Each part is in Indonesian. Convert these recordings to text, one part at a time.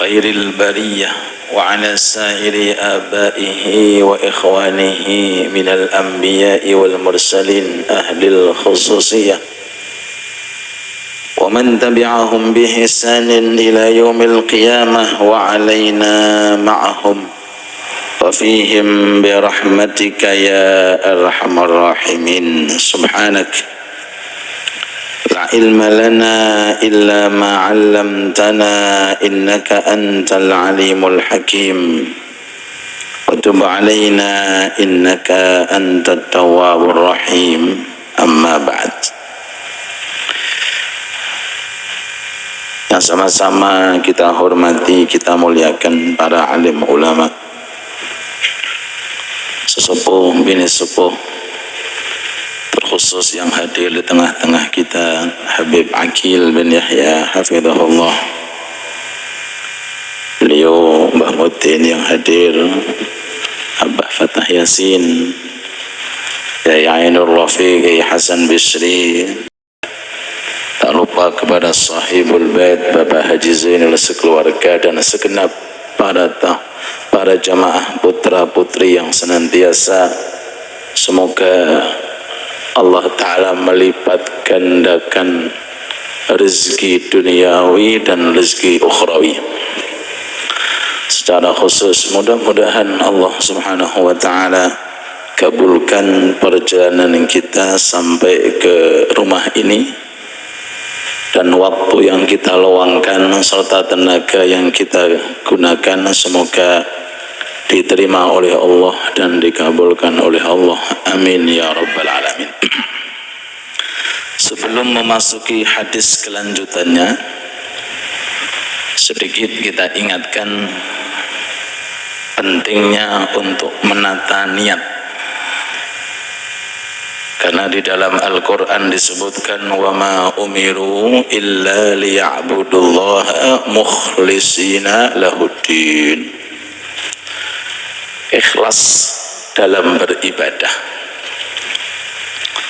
خير البرية وعلى سائر آبائه وإخوانه من الأنبياء والمرسلين أهل الخصوصية ومن تبعهم بإحسان إلى يوم القيامة وعلينا معهم وفيهم برحمتك يا أرحم الراحمين. سبحانك لا علم لنا إلا ما علمتنا إنك أنت العليم الحكيم وتب علينا إنك أنت التواب الرحيم. أما بعد. Yang sama-sama kita hormati, kita muliakan para alim ulama, sesepuh bini sepuh, terkhusus yang hadir di tengah-tengah kita, Habib Aqil bin Yahya hafizahullah. Beliau Mbah Mutin yang hadir, Abah Fatah Yasin, Yai Ainur Rafiq, Yai Hasan Bisri. Tak lupa kepada sahibul bait Bapak Haji Zainul sekeluarga dan segenap para jamaah putra putri yang senantiasa semoga Allah Ta'ala melipat gandakan rezeki duniawi dan rezeki ukhrawi. Secara khusus mudah-mudahan Allah Subhanahu wa Ta'ala kabulkan perjalanan kita sampai ke rumah ini, dan waktu yang kita luangkan serta tenaga yang kita gunakan semoga diterima oleh Allah dan dikabulkan oleh Allah. Amin ya rabbal alamin. Sebelum memasuki hadis kelanjutannya, sedikit kita ingatkan pentingnya untuk menata niat. Karena di dalam Al-Quran disebutkan wa ma umiru illa liya'budullaha mukhlisina lahuddin. Ikhlas dalam beribadah.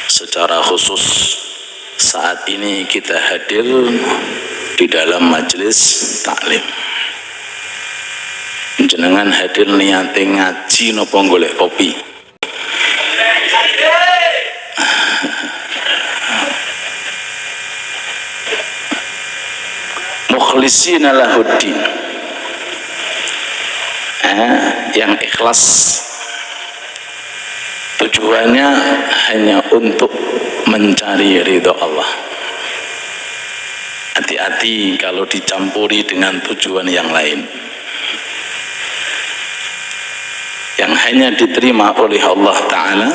Secara khusus saat ini kita hadir di dalam majelis taklim. Jenengan hadir niate ngaji napa golek kopi? Mukhlisina lahuddin, yang ikhlas tujuannya hanya untuk mencari ridho Allah. Hati-hati kalau dicampuri dengan tujuan yang lain. Yang hanya diterima oleh Allah Ta'ala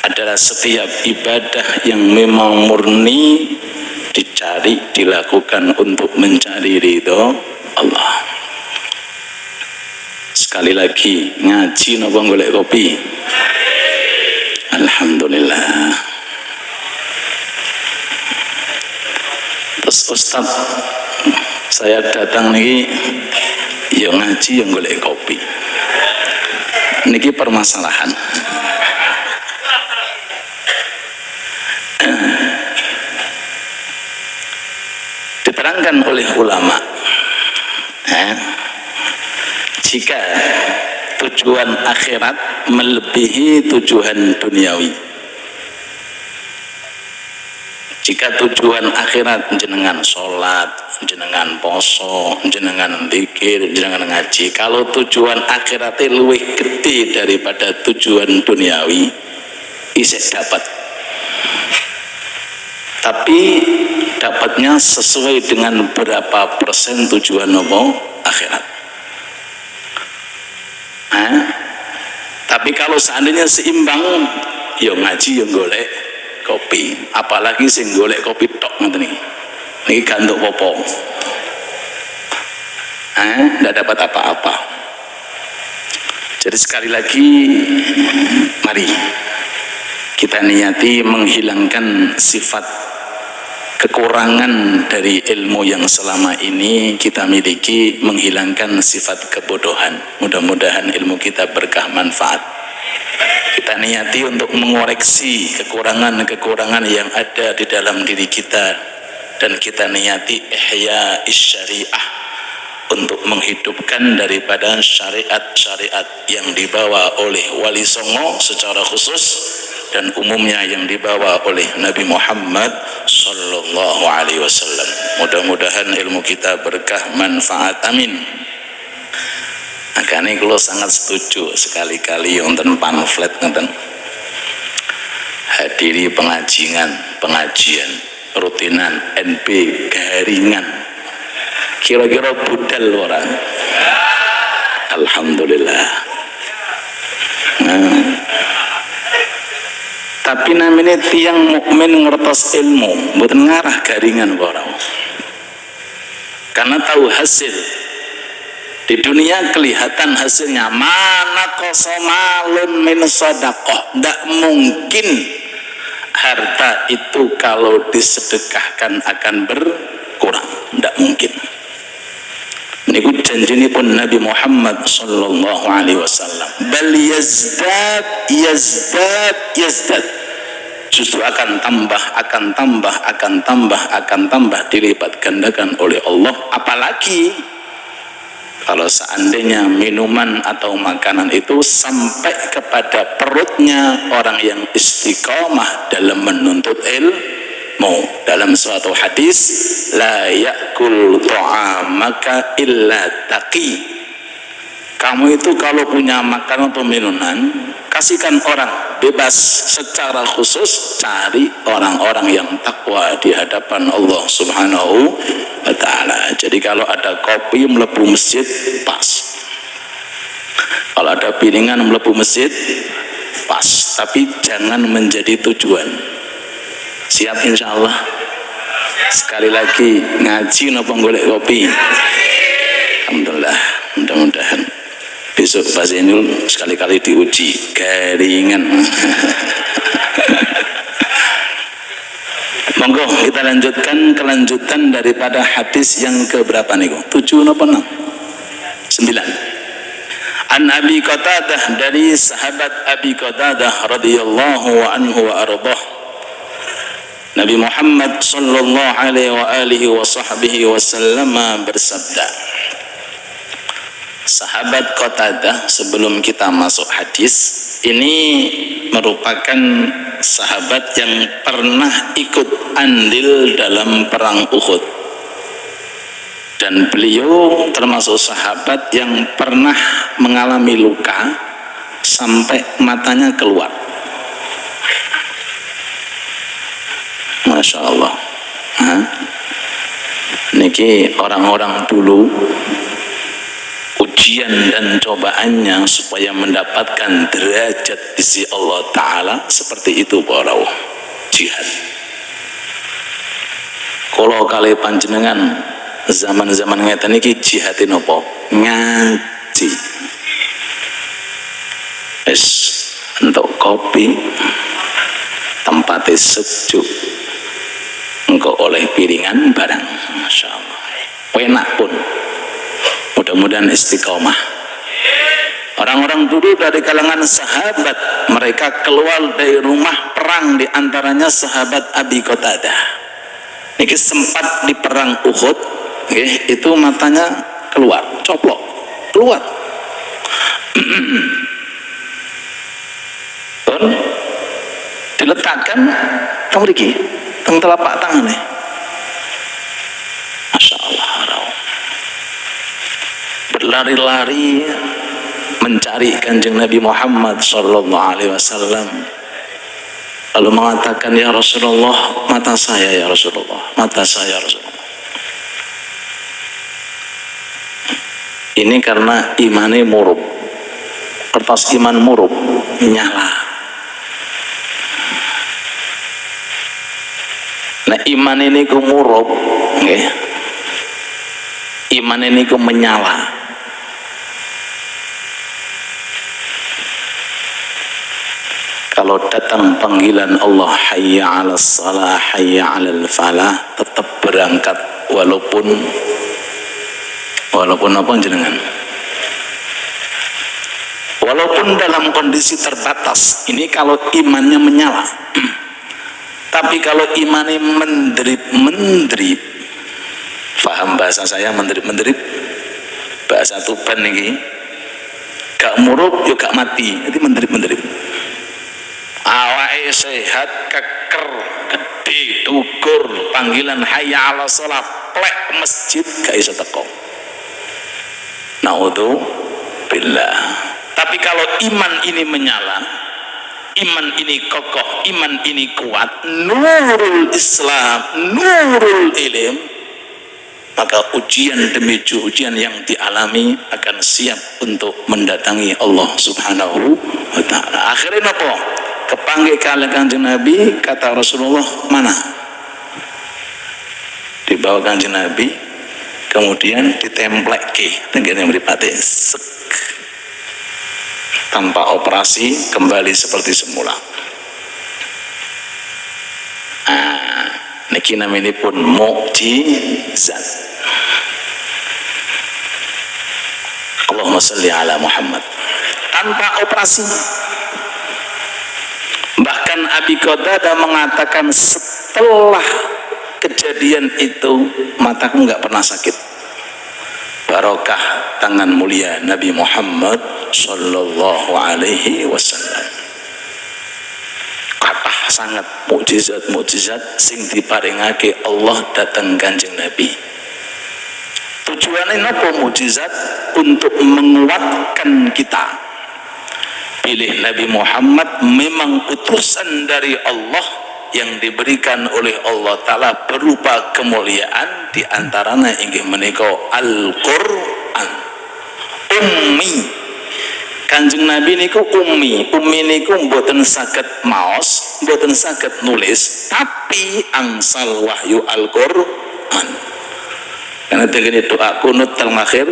adalah setiap ibadah yang memang murni dicari, dilakukan untuk mencari ridho Allah. Sekali lagi, ngaji napa golek kopi? Alhamdulillah. Terus Ustaz, saya datang nih, ya ngaji yang golek kopi. Niki permasalahan. Diterangkan oleh ulama, jika tujuan akhirat melebihi tujuan duniawi, jika tujuan akhirat jenengan sholat, jenengan poso, jenengan zikir, jenengan ngaji, kalau tujuan akhiratnya luwih gede daripada tujuan duniawi, isih dapat. Tapi dapatnya sesuai dengan berapa persen tujuan nopo akhirat. Tapi kalau seandainya seimbang, yo ngaji yo golek kopi, apalagi sing golek kopi tok ngoten niki. Niki gantuk popo. Ndak dapat apa-apa. Jadi sekali lagi, mari kita niati menghilangkan sifat kekurangan dari ilmu yang selama ini kita miliki, menghilangkan sifat kebodohan. Mudah-mudahan ilmu kita berkah manfaat. Kita niati untuk mengoreksi kekurangan-kekurangan yang ada di dalam diri kita, dan kita niati ihya syariah, untuk menghidupkan daripada syariat-syariat yang dibawa oleh Wali Songo secara khusus dan umumnya yang dibawa oleh Nabi Muhammad sallallahu alaihi wasallam. Mudah-mudahan ilmu kita berkah manfaat, amin. Makanya kalau sangat setuju sekali-kali wonten pamflet ngoten. Hadiri pengajian rutinan NP garingan. Kira-kira budal orang. Alhamdulillah. Tapi namanya tiang mukmin ngertos ilmu, mboten ngarah garingan orang. Karena tahu hasil. Di dunia kelihatan hasilnya. Mana kosomalun min sadaqah. Tidak mungkin harta itu kalau disedekahkan akan berkurang. Tidak mungkin. Niku janjini pun Nabi Muhammad sallallahu alaihi wasallam. Bal yazdad. Justru akan tambah dilipat gandakan oleh Allah. Apalagi kalau seandainya minuman atau makanan itu sampai kepada perutnya orang yang istiqamah dalam menuntut ilmu. Dalam suatu hadis, la ya'kul ta'amaka illa taqi. Kamu itu kalau punya makanan atau minuman, kasihkan orang, bebas. Secara khusus cari orang-orang yang takwa di hadapan Allah subhanahu wa ta'ala. Jadi kalau ada kopi mlebu masjid, pas. Kalau ada piringan mlebu masjid, pas. Tapi jangan menjadi tujuan. Siap insya Allah. Sekali lagi ngaji napa golek kopi. Alhamdulillah, mudah-mudahan besok Pak Zainul sekali-kali diuji garingan. Monggo kita lanjutkan kelanjutan daripada hadis yang keberapa nih? 7 napa 6? 9. An Abi Qatadah, dari sahabat Abi Qatadah radhiyallahu anhu wa ardhah. Nabi Muhammad sallallahu alaihi wa alihi wa sahbihi wasallam bersabda. Sahabat Qatadah, sebelum kita masuk hadis, ini merupakan sahabat yang pernah ikut andil dalam perang Uhud. Dan beliau termasuk sahabat yang pernah mengalami luka sampai matanya keluar. Masya Allah. Niki orang-orang dulu ujian dan cobaannya supaya mendapatkan derajat di sisi Allah Ta'ala seperti itu para jihad. Kalau kali panjenengan zaman-zaman ngeten iki jihadin apa? Ngaji. Es untuk kopi tempatnya sejuk, engkau oleh piringan barang, Masya Allah. Enak pun. Mudah-mudahan istiqomah. Orang-orang dulu dari kalangan sahabat, mereka keluar dari rumah perang, diantaranya sahabat Abi Qatadah. Ini sempat di perang Uhud, itu matanya keluar, coplok, keluar. Diletakkan teng mriki, teng telapak tangannya. Masya Allah. Berlari-lari mencari kanjeng Nabi Muhammad sallallahu alaihi wasallam, lalu mengatakan, ya Rasulullah, mata saya ya Rasulullah, mata saya ya Rasulullah. Ini karena imannya murub, kertas iman murub, nyala. Nah iman ini ku murub, iman ini ku menyala. Kalau datang panggilan Allah, hayya 'alas shalah, hayya 'alal falah, tetap berangkat walaupun apa jenengan? Walaupun dalam kondisi terbatas. Ini kalau imannya menyala. Tapi kalau imannya menderip, paham bahasa saya menderip? bahasa Tuban ini gak murup yo gak mati, jadi menderip-menderip. Awake sehat keker gede tukur panggilan hayya 'ala shalah plek masjid gak iso teko. Naudzubillah. Tapi kalau iman ini menyala, iman ini kokoh, iman ini kuat, nurul Islam, nurul ilm, maka ujian demi ujian yang dialami akan siap untuk mendatangi Allah Subhanahu wa ta'ala. Akhirnya apa? Kepanggil kali Kanjeng Nabi, kata Rasulullah, mana? Dibawa Kanjeng Nabi, kemudian ditempleki dengan mripate sek, tanpa operasi kembali seperti semula. Niki namanya pun mukjizat. Allahumma sholli ala Muhammad. Tanpa operasi. Bahkan Abi Qatadah mengatakan setelah kejadian itu mataku nggak pernah sakit. Barokah tangan mulia Nabi Muhammad sallallahu alaihi wasallam. Kathah sangat mukjizat-mukjizat sing diparingake Allah datang Kanjeng Nabi. Tujuannya napa mukjizat? Untuk menguatkan kita. Pilih Nabi Muhammad memang utusan dari Allah yang diberikan oleh Allah Ta'ala berupa kemuliaan, diantaranya inggih menika Al-Quran. Ummi. Kanjeng Nabi niku ummi niku mboten saged maos, mboten saged nulis, tapi angsal wahyu Al-Quran. Karena dengan doa kunut al-akhir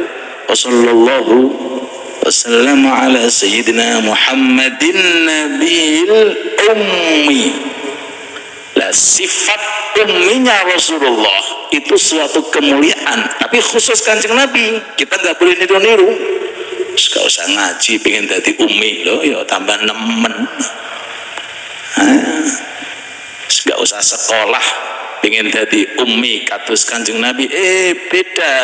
sallallahu wasallam ala sayyidina Muhammadin nabil ummi. Lah sifat umminya Rasulullah itu suatu kemuliaan, tapi khusus Kanjeng Nabi kita nggak boleh niru-niru. Gak usah ngaji pengen jadi ummi loh, ya tambah nemen. Gak usah sekolah pengen jadi ummi kados Kanjeng Nabi. Beda.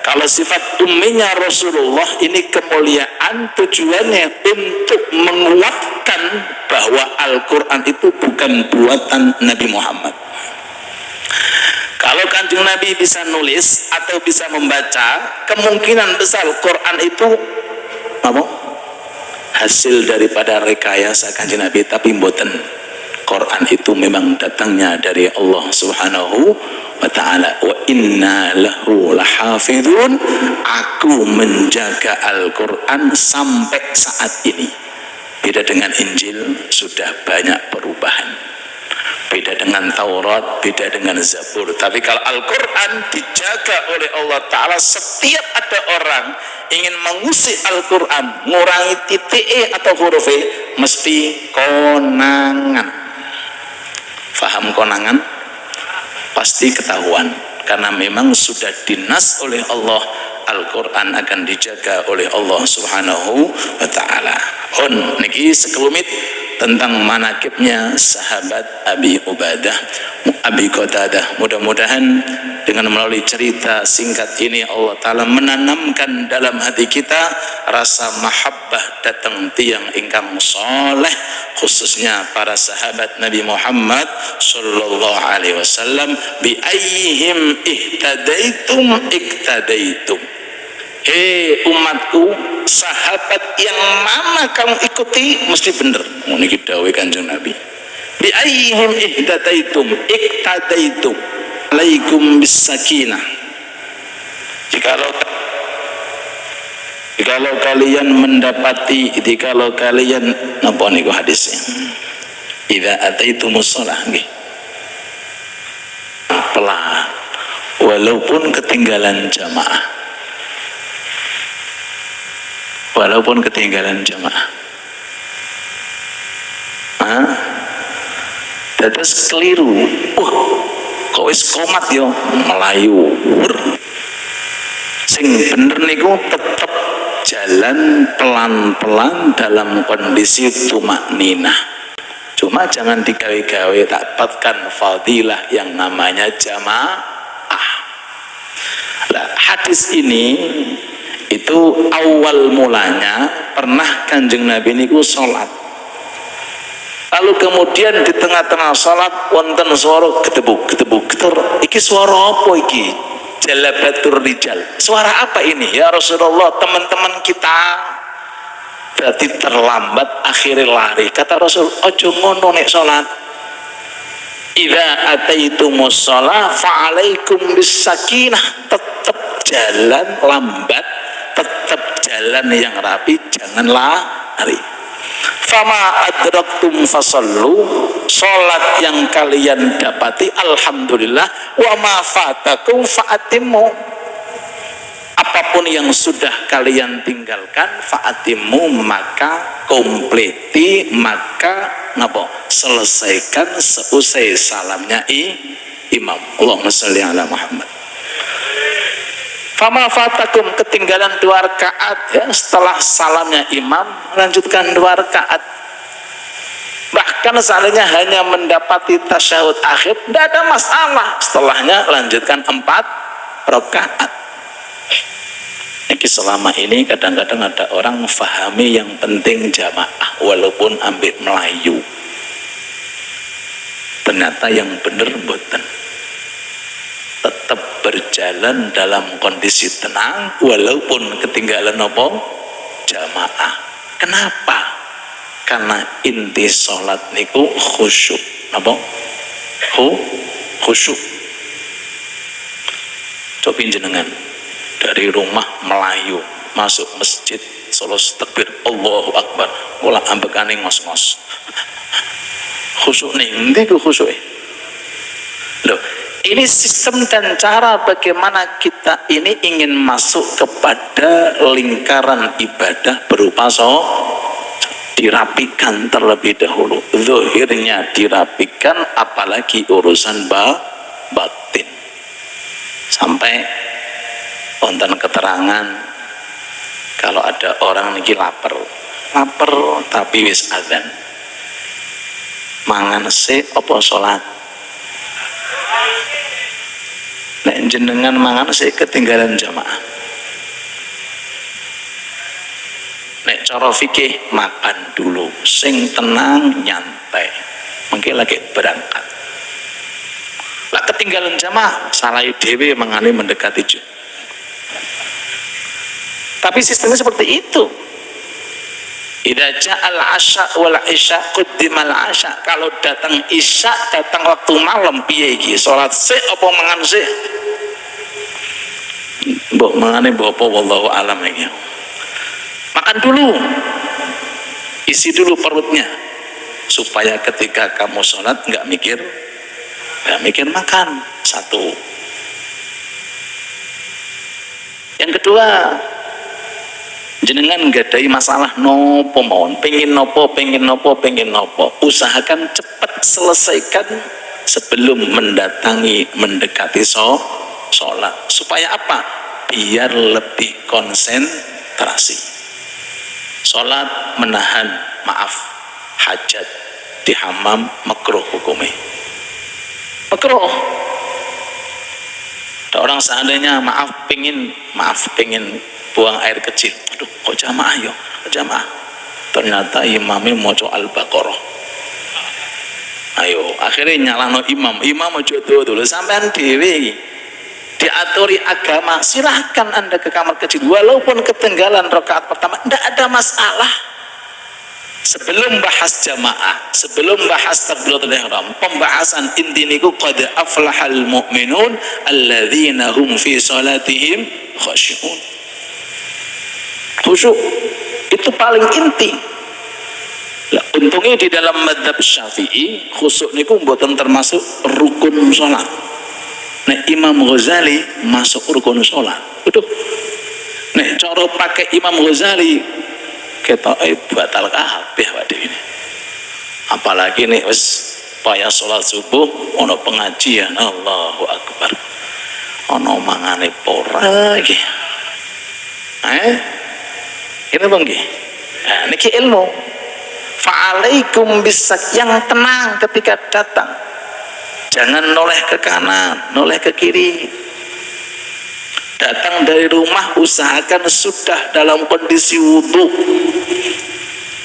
Kalau sifat umminya Rasulullah ini kemuliaan, tujuannya untuk menguatkan bahwa Al-Quran itu bukan buatan Nabi Muhammad. Kalau Kanjeng Nabi bisa nulis atau bisa membaca, kemungkinan besar Quran itu apa? Hasil daripada rekayasa Kanjeng Nabi, tapi mboten. Quran itu memang datangnya dari Allah Subhanahu wa ta'ala. Wa inna lahu lahafidhun. Aku menjaga Al-Quran sampai saat ini. Beda dengan Injil, sudah banyak perubahan. Beda dengan Taurat, beda dengan Zabur. Tapi kalau Al-Quran dijaga oleh Allah Ta'ala, setiap ada orang ingin mengusik Al-Quran, ngurangi titik E atau huruf E, mesti konangan. Faham konangan? Pasti ketahuan, karena memang sudah dinas oleh Allah, Al-Quran akan dijaga oleh Allah Subhanahu wa ta'ala. Niki sekelumit tentang manakibnya sahabat Abi Ubadah, Abi Qatadah. Mudah-mudahan dengan melalui cerita singkat ini Allah Ta'ala menanamkan dalam hati kita rasa mahabbah datang tiang ingkang soleh, khususnya para sahabat Nabi Muhammad sallallahu alaihi wasallam. Bi ayyihim ihtadaitum iktadaitum. Umatku, sahabat yang mana kamu ikuti mesti bener. Niki dawuh Kanjeng Nabi. Bi ayyihim ihtadaitum iktadaitum. Alaikum bisakinah. Jikalau kalian mendapati, jikalau kalian napa niku hadisnya, idza ataitumus shalah nggih, pelan walaupun ketinggalan jamaah, terus keliru, kok wis komat yo melayu. Sing bener niku tetep jalan pelan-pelan dalam kondisi tumakninah. Cuma jangan digawe-gawe, dapatkan fadilah yang namanya jamaah. Nah, hadis ini Itu awal mulanya pernah Kanjeng Nabi niku sholat, lalu kemudian di tengah-tengah sholat wonten suara gedebuk iki suara apa iki? Jalabatur rijal, suara apa ini ya Rasulullah? Teman-teman kita berarti terlambat akhirnya lari. Kata Rasul, ojo ngono nek sholat, idza ataitumus shalah fa'alaikum bisakinah, tetap jalan lambat, tetap jalan yang rapi, jangan lari. Fama adraktum fasallu, sholat yang kalian dapati alhamdulillah, wa ma fatakum fa'atimmu, apapun yang sudah kalian tinggalkan fa'atimmu, maka kompleti, maka ngapa selesaikan seusai salamnya imam. Allahumma sholli ala Muhammad. Fama fatakum, ketinggalan 2 rakaat ya, setelah salamnya imam lanjutkan 2 rakaat. Bahkan seandainya hanya mendapati tasyahud akhir, tidak ada masalah, setelahnya lanjutkan 4 rakaat. Jadi selama ini kadang-kadang ada orang memahami yang penting jamaah walaupun ambil Melayu, ternyata yang benar mboten, tetap berjalan dalam kondisi tenang walaupun ketinggalan apa? Jamaah. Kenapa? Karena inti sholat niku khusyuk. Apa? Khusyuk. Coba jenengan dari rumah Melayu masuk masjid salat takbir Allahu Akbar, kula ambekane ngos-ngos. Khusyuk ning ndi ku khusyuke? Loh, ini sistem dan cara bagaimana kita ini ingin masuk kepada lingkaran ibadah berupa dirapikan terlebih dahulu, zahirnya dirapikan, apalagi urusan batin. Sampai wonten keterangan kalau ada orang niki lapar tapi wis adzan, mangan sik apa salat? Nek jenengan mangan sik ketinggalan jamaah. Nek cara fikih makan dulu, sing tenang nyantai, mungkin lagi berangkat. Lah ketinggalan jamaah, salah dhewe mangane mendekati jam. Tapi sistemnya seperti itu. Idza ja'al asya wal isya quddimal asya. Kalau datang isya, datang waktu malam piye iki? Salat sik apa mangan sik? Mbok mangane mbok apa wallahu alam iki. Makan dulu. Isi dulu perutnya supaya ketika kamu sholat nggak mikir makan. Satu. Yang kedua, jenengan gadai masalah nopo mawon, pengen nopo, usahakan cepat selesaikan sebelum mendekati sholat. Supaya apa? Biar lebih konsentrasi. Sholat menahan hajat di hammam makruh hukumnya. Makruh. Ada orang seandainya pengen buang air kecil, aduh kok jamaah yo, jamaah, ternyata imamnya maca Al-Baqarah. Ayo akhirnya nyalano imam aja dulu sampean dewe diaturi agama, silahkan anda ke kamar kecil walaupun ketinggalan rakaat pertama, tidak ada masalah. Sebelum bahas jamaah, sebelum bahas takbiratul ihram, pembahasan inti niku qad aflahal mu'minun alladzina hum fi salatihim khashi'un. Khusyuk itu paling inti. Lah untungnya di dalam mazhab Syafi'i khusyuk niku mboten termasuk rukun salat. Nah Imam Ghazali masuk rukun salat. Aduh. Nek cara pakai Imam Ghazali ketoke batal kabeh wae ini. Apalagi nek wis paya salat subuh ana pengajian, Allahu Akbar. Ana mangane pora iki. Ini bang nggih. Nah, niki ilmu. Fa'alaikum bisak, yang tenang ketika datang. Jangan noleh ke kanan, noleh ke kiri. datang dari rumah usahakan sudah dalam kondisi wudhu,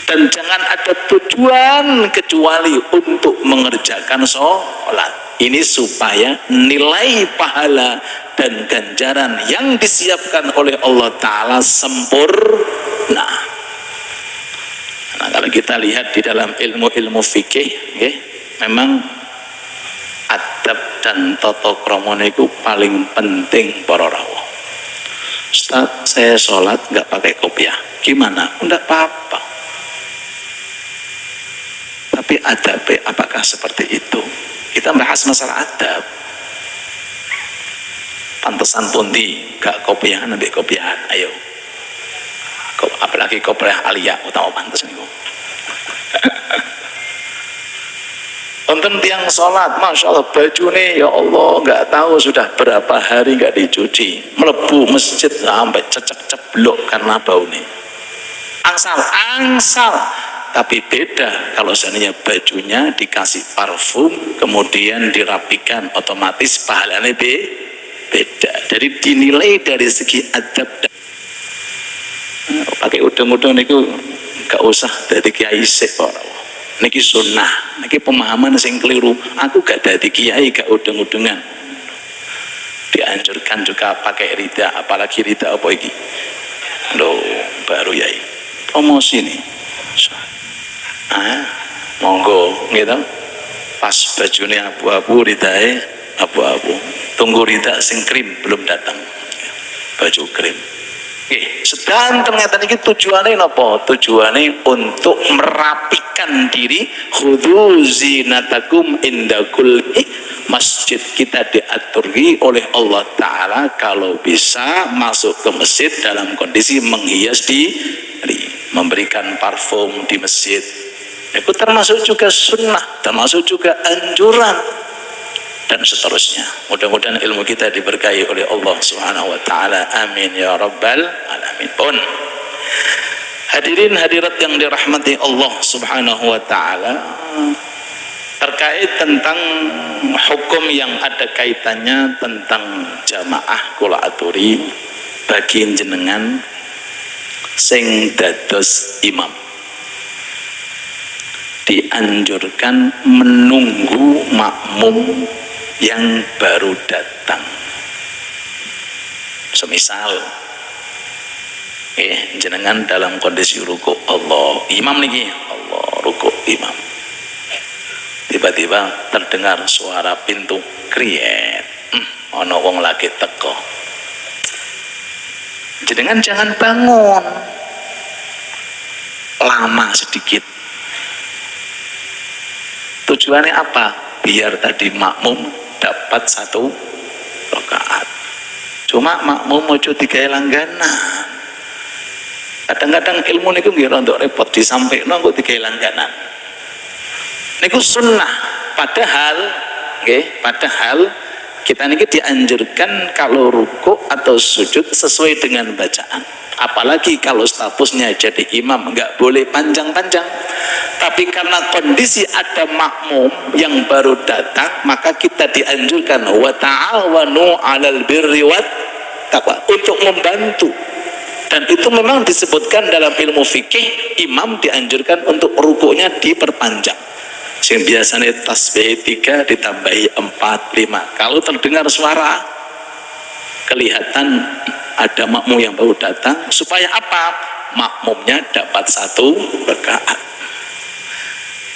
dan jangan ada tujuan kecuali untuk mengerjakan sholat. Ini supaya nilai pahala dan ganjaran yang disiapkan oleh Allah Ta'ala sempurna. Nah, kalau kita lihat di dalam ilmu-ilmu fikih, okay, memang adab dan tata krama itu paling penting para rawuh. Ustaz, saya sholat nggak pakai kopiah, gimana? Enggak apa-apa. Tapi adab, apakah seperti itu? Kita bahas masalah adab. Pantesan pundi gak kopiahan, ambil kopiahan, ayo. Apalagi kopiah Alia utama pantes nih. Wonten tiang sholat, masya Allah, baju nih ya Allah nggak tahu sudah berapa hari nggak dicuci, melebu masjid sampai cecek ceblok karena bau nih. Angsal. Tapi beda kalau seandainya bajunya dikasih parfum kemudian dirapikan, otomatis pahalanya beda. Jadi dinilai dari segi adab. Pakai udeng-udeng niku gak usah dari kiai sik kok. Niki sunnah, niki pemahaman sing keliru. Aku gak dari kiai gak udeng-udengan. Dianjurkan juga pakai rida, apalagi rida apa iki? Loh, baru yai. Promosi nih. Monggo gitu. Pas bajunya abu-abu, ridae abu-abu. Tunggu rida sing krim belum datang. Baju krim. Sedang ternyata ini tujuannya apa? Tujuannya untuk merapikan diri. Khudhu zinatakum inda kulli masjid. Kita diaturi oleh Allah Ta'ala kalau bisa masuk ke masjid dalam kondisi menghias diri, memberikan parfum di masjid. Itu termasuk juga sunnah, termasuk juga anjuran, dan seterusnya. Mudah-mudahan ilmu kita diberkahi oleh Allah Subhanahu wa Ta'ala. Amin ya rabbal alamin. Pun hadirin hadirat yang dirahmati Allah Subhanahu wa Ta'ala, terkait tentang hukum yang ada kaitannya tentang jamaah kula aturi bagi jenengan sing dados imam, dianjurkan menunggu makmum yang baru datang. Semisal jenengan dalam kondisi ruku, Allah imam niki, Allah ruku imam, tiba-tiba terdengar suara pintu kriet, ono wong lagi teko. Jenengan jangan bangun lama sedikit. Tujuannya apa? Biar tadi makmum dapat 1 rakaat. Cuma makmum mojo 3 langganan. Kadang-kadang ilmu niku nggih rontok repot disampaikan kok 3 langganan. Niku sunnah. Padahal kita niki dianjurkan kalau rukuk atau sujud sesuai dengan bacaan. Apalagi kalau statusnya jadi imam, nggak boleh panjang-panjang. Tapi karena kondisi ada makmum yang baru datang, maka kita dianjurkan wa ta'awanu 'alal birri wat taqwa, untuk membantu. Dan itu memang disebutkan dalam ilmu fikih, imam dianjurkan untuk rukuknya diperpanjang. Sing biasanya tasbih 3 ditambahi 4, 5. Kalau terdengar suara kelihatan ada makmum yang baru datang, supaya apa? Makmumnya dapat 1 rakaat.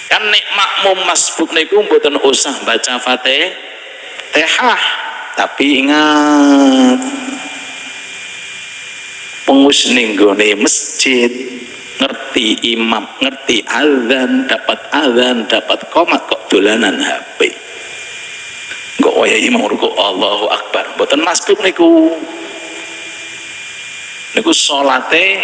Kan nek makmum masbuk niku mboten usah baca Fatihah, tapi ingat pengus ning gone masjid, ngerti imam, ngerti azan, dapat qomat, kok dolanan HP. Kok waya imam ruku Allahu Akbar, mboten masbuk niku. Niku salate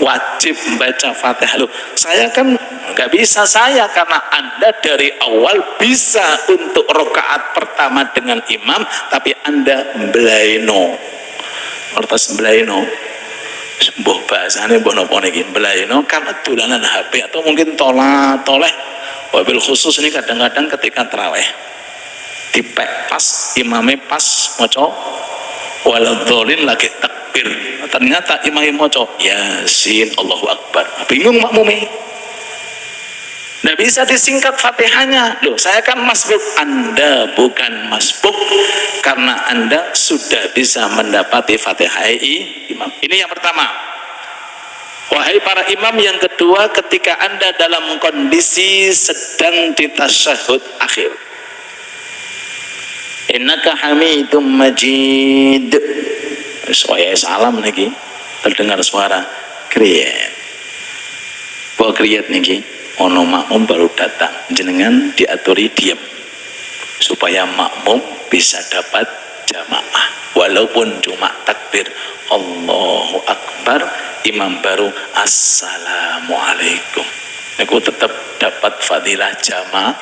wajib membaca Fatihah. Loh, saya kan nggak bisa, karena Anda dari awal bisa untuk rakaat pertama dengan imam, tapi Anda mblaino. Ngertos mblaino? Mbuh bahasane mbok napa niki mblaino, karena dolanan HP atau mungkin toleh. Wabil khusus ini kadang-kadang ketika tarawih dipek pas imame pas maca waladhdallin lagi takbir, ternyata imam maca Yasin Allahu Akbar, bingung makmumnya. Nggak bisa disingkat Fatihahnya. Loh, saya kan masbuk, Anda bukan masbuk karena Anda sudah bisa mendapati Fatihah imam. Ini yang pertama. Wahai para imam, yang kedua, ketika Anda dalam kondisi sedang di tasyahud akhir, innaka hamidum majid, saya salam lagi, terdengar suara kriyat, bawa kriyat niki, ono makmum baru datang, jenengan diaturi diam supaya makmum bisa dapat jamaah, walaupun cuma takbir Allahu Akbar, imam baru assalamualaikum, aku tetap dapat fadilah jamaah.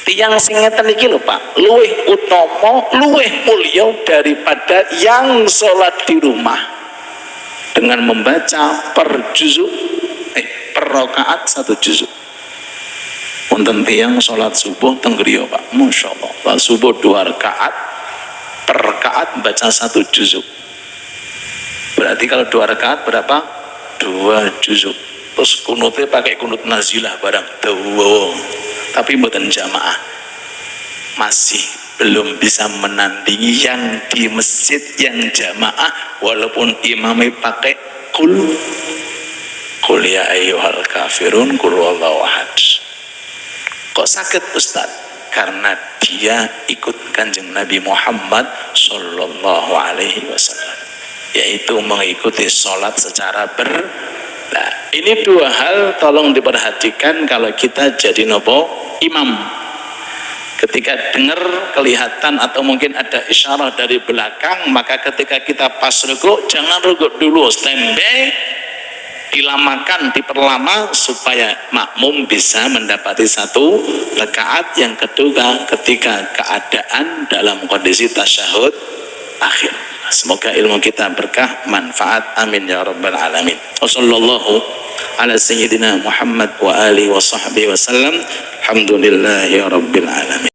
Tiang sing ngeten iki lho Pak, luwih utama, luwih mulya daripada yang sholat di rumah dengan membaca per juzuk, per rakaat 1 juzuk. Wonten tiang sholat subuh teng griya Pak, masyaallah, sholat subuh 2 rakaat, per rakaat baca 1 juzuk. Berarti kalau 2 rakaat berapa? 2 juzuk. Terus kunutnya pakai kunut nazilah barang dawa, tapi mboten jamaah, masih belum bisa menandingi yang di masjid yang jamaah, walaupun imamnya pakai kul ya ayyuhal kafirun kul wallahu ahad. Kok sakit Ustaz? Karena dia ikut Kanjeng Nabi Muhammad sallallahu alaihi wasallam, yaitu mengikuti sholat secara Nah, ini 2 hal tolong diperhatikan kalau kita jadi nopo imam. Ketika dengar, kelihatan atau mungkin ada isyarah dari belakang, maka ketika kita pas rukuk, jangan rukuk dulu, standby, dilamakan, diperlama supaya makmum bisa mendapati 1 rakaat. Yang kedua, ketika keadaan dalam kondisi tasyahud akhir. Semoga ilmu kita berkah, manfaat, amin ya rabbal alamin. Wassallallahu ala sayyidina Muhammad wa alihi wa sahbihi wasallam. Alhamdulillahi rabbil alamin.